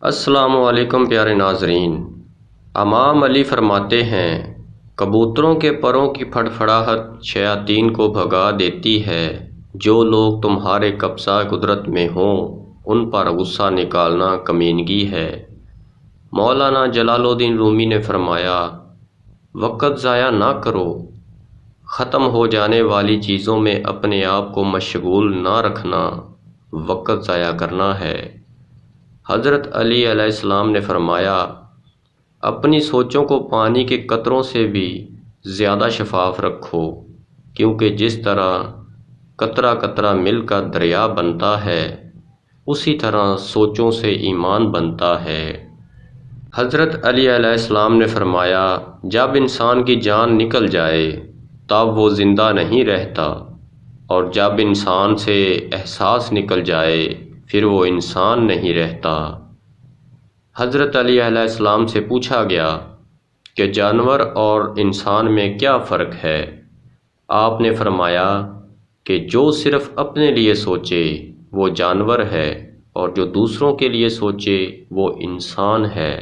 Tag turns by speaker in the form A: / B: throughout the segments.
A: السلام علیکم پیارے ناظرین۔ امام علی فرماتے ہیں، کبوتروں کے پروں کی پھڑپھڑاہٹ شیاطین کو بھگا دیتی ہے۔ جو لوگ تمہارے قبضہ قدرت میں ہوں ان پر غصہ نکالنا کمینگی ہے۔ مولانا جلال الدین رومی نے فرمایا، وقت ضائع نہ کرو، ختم ہو جانے والی چیزوں میں اپنے آپ کو مشغول نہ رکھنا وقت ضائع کرنا ہے۔ حضرت علی علیہ السلام نے فرمایا، اپنی سوچوں کو پانی کے قطروں سے بھی زیادہ شفاف رکھو، کیونکہ جس طرح قطرہ قطرہ مل کر دریا بنتا ہے اسی طرح سوچوں سے ایمان بنتا ہے۔ حضرت علی علیہ السلام نے فرمایا، جب انسان کی جان نکل جائے تب وہ زندہ نہیں رہتا، اور جب انسان سے احساس نکل جائے پھر وہ انسان نہیں رہتا۔ حضرت علی علیہ السلام سے پوچھا گیا کہ جانور اور انسان میں کیا فرق ہے؟ آپ نے فرمایا کہ جو صرف اپنے لیے سوچے وہ جانور ہے، اور جو دوسروں کے لیے سوچے وہ انسان ہے۔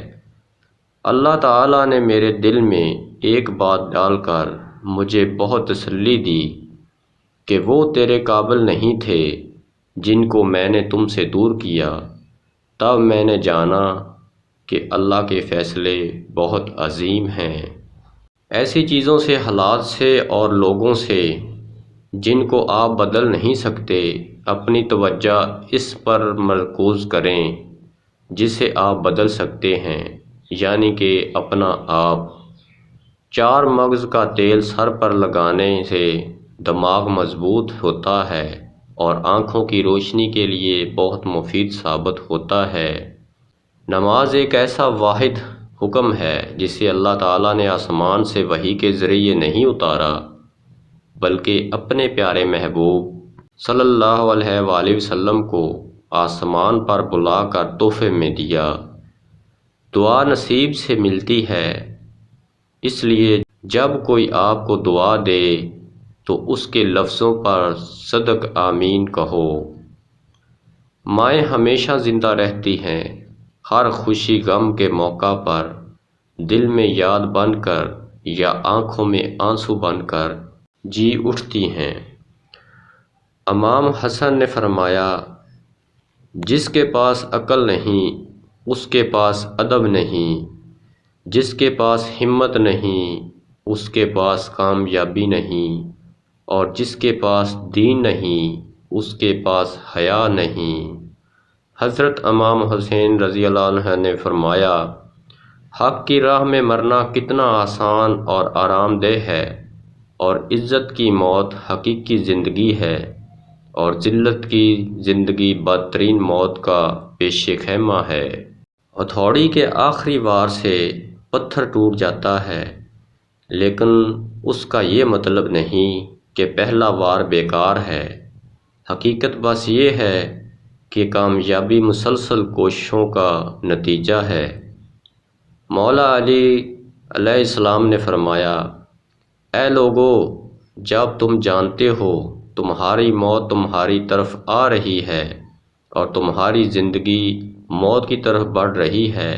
A: اللہ تعالیٰ نے میرے دل میں ایک بات ڈال کر مجھے بہت تسلی دی کہ وہ تیرے قابل نہیں تھے جن کو میں نے تم سے دور کیا۔ تب میں نے جانا کہ اللہ کے فیصلے بہت عظیم ہیں۔ ایسی چیزوں سے، حالات سے اور لوگوں سے جن کو آپ بدل نہیں سکتے، اپنی توجہ اس پر مرکوز کریں جسے آپ بدل سکتے ہیں، یعنی کہ اپنا آپ۔ 4 مغز کا تیل سر پر لگانے سے دماغ مضبوط ہوتا ہے اور آنکھوں کی روشنی کے لیے بہت مفید ثابت ہوتا ہے۔ نماز ایک ایسا واحد حکم ہے جسے اللہ تعالیٰ نے آسمان سے وحی کے ذریعے نہیں اتارا، بلکہ اپنے پیارے محبوب صلی اللہ علیہ وآلہ وسلم کو آسمان پر بلا کر تحفے میں دیا۔ دعا نصیب سے ملتی ہے، اس لیے جب کوئی آپ کو دعا دے تو اس کے لفظوں پر صدق آمین کہو۔ مائیں ہمیشہ زندہ رہتی ہیں، ہر خوشی غم کے موقع پر دل میں یاد بن کر یا آنکھوں میں آنسو بن کر جی اٹھتی ہیں۔ امام حسن نے فرمایا، جس کے پاس عقل نہیں اس کے پاس ادب نہیں، جس کے پاس ہمت نہیں اس کے پاس کامیابی نہیں، اور جس کے پاس دین نہیں اس کے پاس حیا نہیں۔ حضرت امام حسین رضی اللہ عنہ نے فرمایا، حق کی راہ میں مرنا کتنا آسان اور آرام دہ ہے، اور عزت کی موت حقیقی زندگی ہے، اور ذلت کی زندگی بدترین موت کا پیش خیمہ ہے۔ ہتھوڑی کے آخری وار سے پتھر ٹوٹ جاتا ہے، لیکن اس کا یہ مطلب نہیں کہ پہلا وار بیکار ہے۔ حقیقت بس یہ ہے کہ کامیابی مسلسل کوششوں کا نتیجہ ہے۔ مولا علی علیہ السلام نے فرمایا، اے لوگو، جب تم جانتے ہو تمہاری موت تمہاری طرف آ رہی ہے اور تمہاری زندگی موت کی طرف بڑھ رہی ہے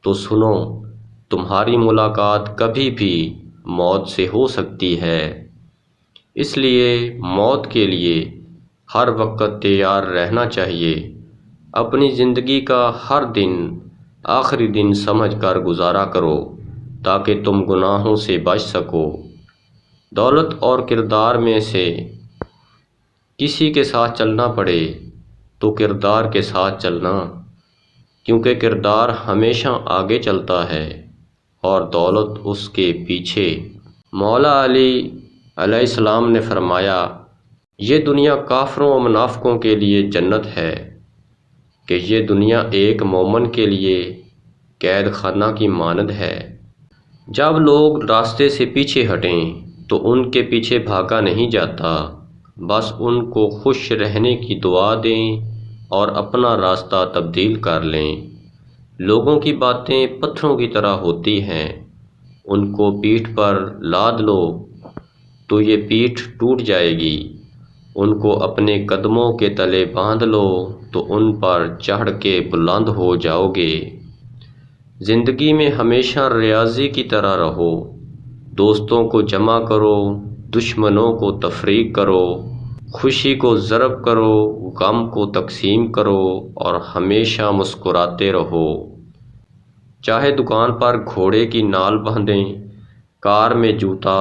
A: تو سنو، تمہاری ملاقات کبھی بھی موت سے ہو سکتی ہے۔ اس لیے موت کے لیے ہر وقت تیار رہنا چاہیے۔ اپنی زندگی کا ہر دن آخری دن سمجھ کر گزارا کرو تاکہ تم گناہوں سے بچ سکو۔ دولت اور کردار میں سے کسی کے ساتھ چلنا پڑے تو کردار کے ساتھ چلنا، کیونکہ کردار ہمیشہ آگے چلتا ہے اور دولت اس کے پیچھے۔ مولا علی علیہ السلام نے فرمایا، یہ دنیا کافروں و منافقوں کے لیے جنت ہے، کہ یہ دنیا ایک مومن کے لیے قید خانہ کی مانند ہے۔ جب لوگ راستے سے پیچھے ہٹیں تو ان کے پیچھے بھاگا نہیں جاتا، بس ان کو خوش رہنے کی دعا دیں اور اپنا راستہ تبدیل کر لیں۔ لوگوں کی باتیں پتھروں کی طرح ہوتی ہیں، ان کو پیٹھ پر لاد لو تو یہ پیٹھ ٹوٹ جائے گی، ان کو اپنے قدموں کے تلے باندھ لو تو ان پر چڑھ کے بلند ہو جاؤ گے۔ زندگی میں ہمیشہ ریاضی کی طرح رہو، دوستوں کو جمع کرو، دشمنوں کو تفریق کرو، خوشی کو ضرب کرو، غم کو تقسیم کرو اور ہمیشہ مسکراتے رہو۔ چاہے دکان پر گھوڑے کی نال باندھیں، کار میں جوتا،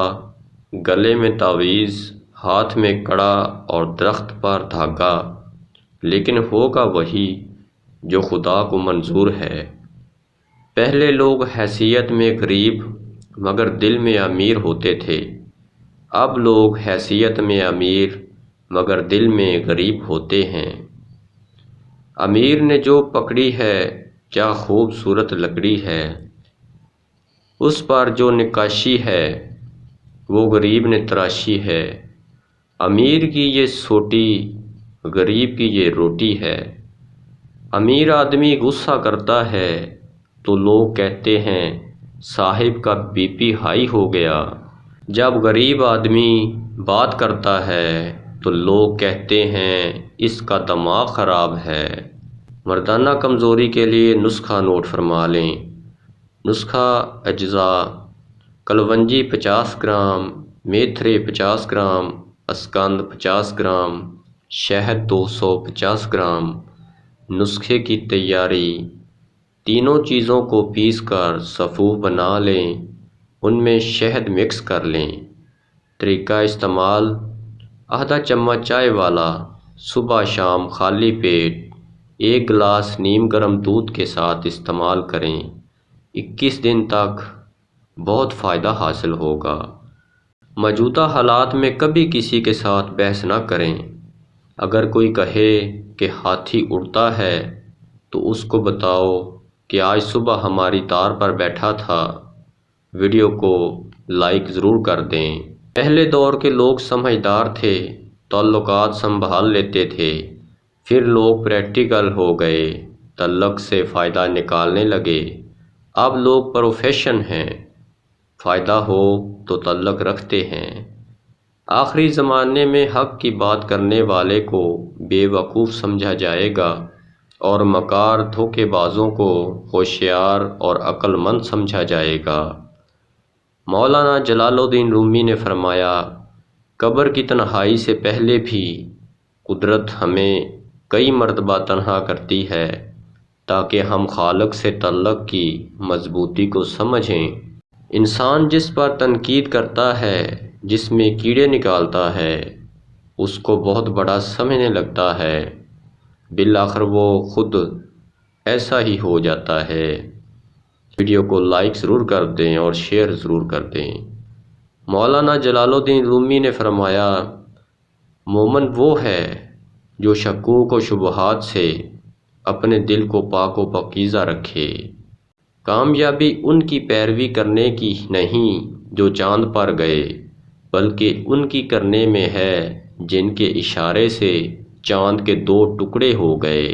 A: گلے میں تعویذ، ہاتھ میں کڑا اور درخت پر دھاگا، لیکن ہوگا وہی جو خدا کو منظور ہے۔ پہلے لوگ حیثیت میں غریب مگر دل میں امیر ہوتے تھے، اب لوگ حیثیت میں امیر مگر دل میں غریب ہوتے ہیں۔ امیر نے جو پکڑی ہے کیا خوبصورت لکڑی ہے، اس پر جو نقاشی ہے وہ غریب نے تراشی ہے۔ امیر کی یہ سوٹی، غریب کی یہ روٹی ہے۔ امیر آدمی غصہ کرتا ہے تو لوگ کہتے ہیں صاحب کا بی پی ہائی ہو گیا، جب غریب آدمی بات کرتا ہے تو لوگ کہتے ہیں اس کا دماغ خراب ہے۔ مردانہ کمزوری کے لیے نسخہ نوٹ فرما لیں۔ نسخہ اجزاء: کلونجی 50 گرام، میتھرے 50 گرام، اسکند 50 گرام، شہد 250 گرام۔ نسخے کی تیاری: تینوں چیزوں کو پیس کر صفوف بنا لیں، ان میں شہد مکس کر لیں۔ طریقہ استعمال: آدھا چمچ چائے والا، صبح شام خالی پیٹ 1 گلاس نیم گرم دودھ کے ساتھ استعمال کریں۔ 21 دن تک بہت فائدہ حاصل ہوگا۔ موجودہ حالات میں کبھی کسی کے ساتھ بحث نہ کریں۔ اگر کوئی کہے کہ ہاتھی اڑتا ہے تو اس کو بتاؤ کہ آج صبح ہماری تار پر بیٹھا تھا۔ ویڈیو کو لائک ضرور کر دیں۔ پہلے دور کے لوگ سمجھدار تھے، تعلقات سنبھال لیتے تھے، پھر لوگ پریکٹیکل ہو گئے، تعلق سے فائدہ نکالنے لگے۔ اب لوگ پروفیشن ہیں، فائدہ ہو تو تعلق رکھتے ہیں۔ آخری زمانے میں حق کی بات کرنے والے کو بے وقوف سمجھا جائے گا اور مکار دھوکے بازوں کو ہوشیار اور عقل مند سمجھا جائے گا۔ مولانا جلال الدین رومی نے فرمایا، قبر کی تنہائی سے پہلے بھی قدرت ہمیں کئی مرتبہ تنہا کرتی ہے تاکہ ہم خالق سے تعلق کی مضبوطی کو سمجھیں۔ انسان جس پر تنقید کرتا ہے، جس میں کیڑے نکالتا ہے، اس کو بہت بڑا سمجھنے لگتا ہے، بالآخر وہ خود ایسا ہی ہو جاتا ہے۔ ویڈیو کو لائک ضرور کر دیں اور شیئر ضرور کر دیں۔ مولانا جلال الدین رومی نے فرمایا، مومن وہ ہے جو شکوک و شبہات سے اپنے دل کو پاک و پاکیزہ رکھے۔ کامیابی ان کی پیروی کرنے کی نہیں جو چاند پر گئے، بلکہ ان کی کرنے میں ہے جن کے اشارے سے چاند کے 2 ٹکڑے ہو گئے۔